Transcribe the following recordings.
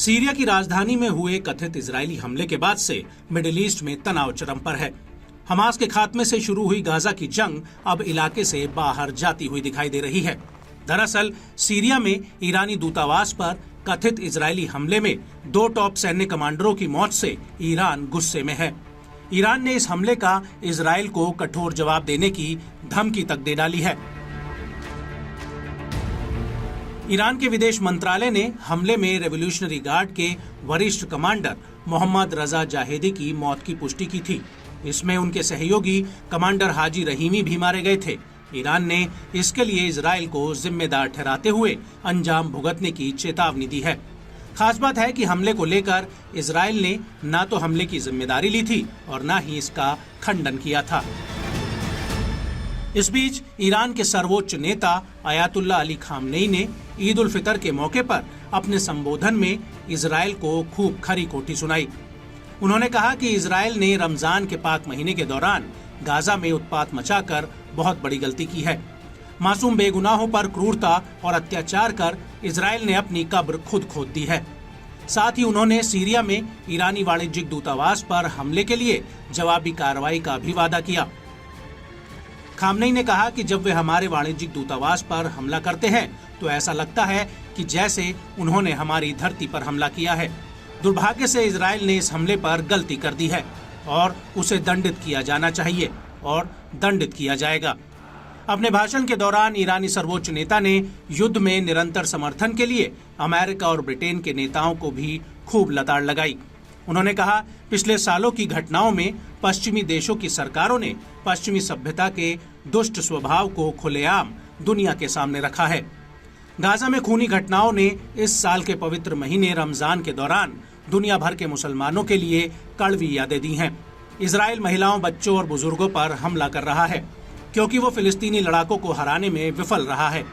Syria की राजधानी में हुए कथित इजरायली हमले के बाद से मिडिल ईस्ट में तनाव चरम पर है। हमास के खात्मे से शुरू हुई गाजा की जंग अब इलाके से बाहर जाती हुई दिखाई दे रही है। दरअसल सीरिया में ईरानी दूतावास पर कथित इजरायली हमले में 2 टॉप सैन्य कमांडरों की मौत से ईरान गुस्से में है। ईरान ने इस हमले का इजरायल को कठोर जवाब देने की धमकी तक दे डाली है। ईरान के विदेश मंत्रालय ने हमले में रेवोल्यूशनरी गार्ड के वरिष्ठ कमांडर मोहम्मद रजा जाहेदी की मौत की पुष्टि की थी। इसमें उनके सहयोगी कमांडर हाजी रहीमी भी मारे गए थे। ईरान ने इसके लिए इजरायल को जिम्मेदार ठहराते हुए अंजाम भुगतने की चेतावनी दी है। खास बात है कि हमले को लेकर इजरायल ने न तो हमले की जिम्मेदारी ली थी और न ही इसका खंडन किया था। इस बीच ईरान के सर्वोच्च नेता अयातुल्ला अली खामनेई ने ईद उल फितर के मौके पर अपने संबोधन में इजरायल को खूब खरी खोटी सुनाई। उन्होंने कहा कि इजरायल ने रमजान के पाक महीने के दौरान गाजा में उत्पात मचाकर बहुत बड़ी गलती की है। मासूम बेगुनाहों पर क्रूरता और अत्याचार कर इजरायल ने अपनी कब्र खुद खोद दी है। साथ ही उन्होंने सीरिया में ईरानी वाणिज्यिक दूतावास पर हमले के लिए जवाबी कार्रवाई का भी वादा किया। खामनेई ने कहा कि जब वे हमारे वाणिज्यिक दूतावास पर हमला करते हैं तो ऐसा लगता है कि जैसे उन्होंने हमारी धरती पर हमला किया है। दुर्भाग्य से इजरायल ने इस हमले पर गलती कर दी है और उसे दंडित किया जाना चाहिए और दंडित किया जाएगा। अपने भाषण के दौरान ईरानी सर्वोच्च नेता ने युद्ध में निरंतर समर्थन के लिए अमेरिका और ब्रिटेन के नेताओं को भी खूब लताड़ लगाई। उन्होंने कहा, पिछले सालों की घटनाओं में पश्चिमी देशों की सरकारों ने पश्चिमी सभ्यता के दुष्ट स्वभाव को खुलेआम दुनिया के सामने रखा है। गाजा में खूनी घटनाओं ने इस साल के पवित्र महीने रमजान के दौरान दुनिया भर के मुसलमानों के लिए कड़वी यादें दी हैं। इजरायल महिलाओं, बच्चों और बुजुर्गों पर हमला कर रहा है क्योंकि वो फिलिस्तीनी लड़ाकों को हराने में विफल रहा है।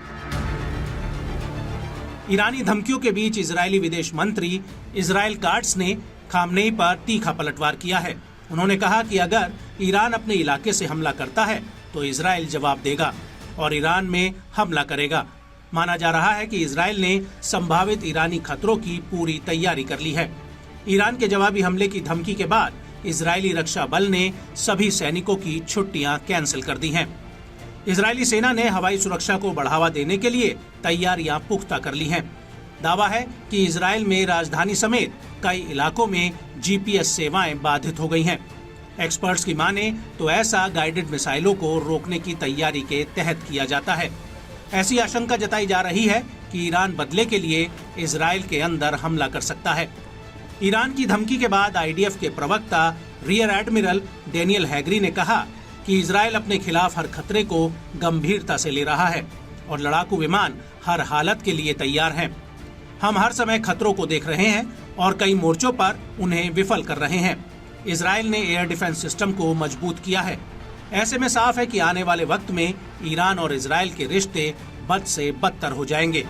ईरानी धमकियों के बीच इजरायली विदेश मंत्री इजराइल काट्स ने खामनेई पर तीखा पलटवार किया है। उन्होंने कहा कि अगर ईरान अपने इलाके से हमला करता है तो इजराइल जवाब देगा और ईरान में हमला करेगा। माना जा रहा है कि इजराइल ने संभावित ईरानी खतरों की पूरी तैयारी कर ली है। ईरान के जवाबी हमले की धमकी के बाद इजरायली रक्षा बल ने सभी सैनिकों की छुट्टियां कैंसिल कर दी हैं। इजरायली सेना ने हवाई सुरक्षा को बढ़ावा देने के लिए तैयारियां पुख्ता कर ली हैं। दावा है कि इजरायल में राजधानी समेत कई इलाकों में जीपीएस सेवाएं बाधित हो गई हैं। एक्सपर्ट्स की माने तो ऐसा गाइडेड मिसाइलों को रोकने की तैयारी के तहत किया जाता है। ऐसी आशंका जताई जा रही है कि ईरान बदले के लिए इजरायल के अंदर हमला कर सकता है। ईरान की धमकी के बाद आईडीएफ के प्रवक्ता रियर एडमिरल डेनियल हैगरी ने कहा कि इजरायल अपने खिलाफ हर खतरे को गंभीरता से ले रहा है और लड़ाकू विमान हर हालत के लिए तैयार हैं। हम हर समय खतरों को देख रहे हैं और कई मोर्चों पर उन्हें विफल कर रहे हैं। इजरायल ने एयर डिफेंस सिस्टम को मजबूत किया है। ऐसे में साफ है कि आने वाले वक्त में ईरान और इजरायल के रिश्ते बद से बदतर हो जाएंगे।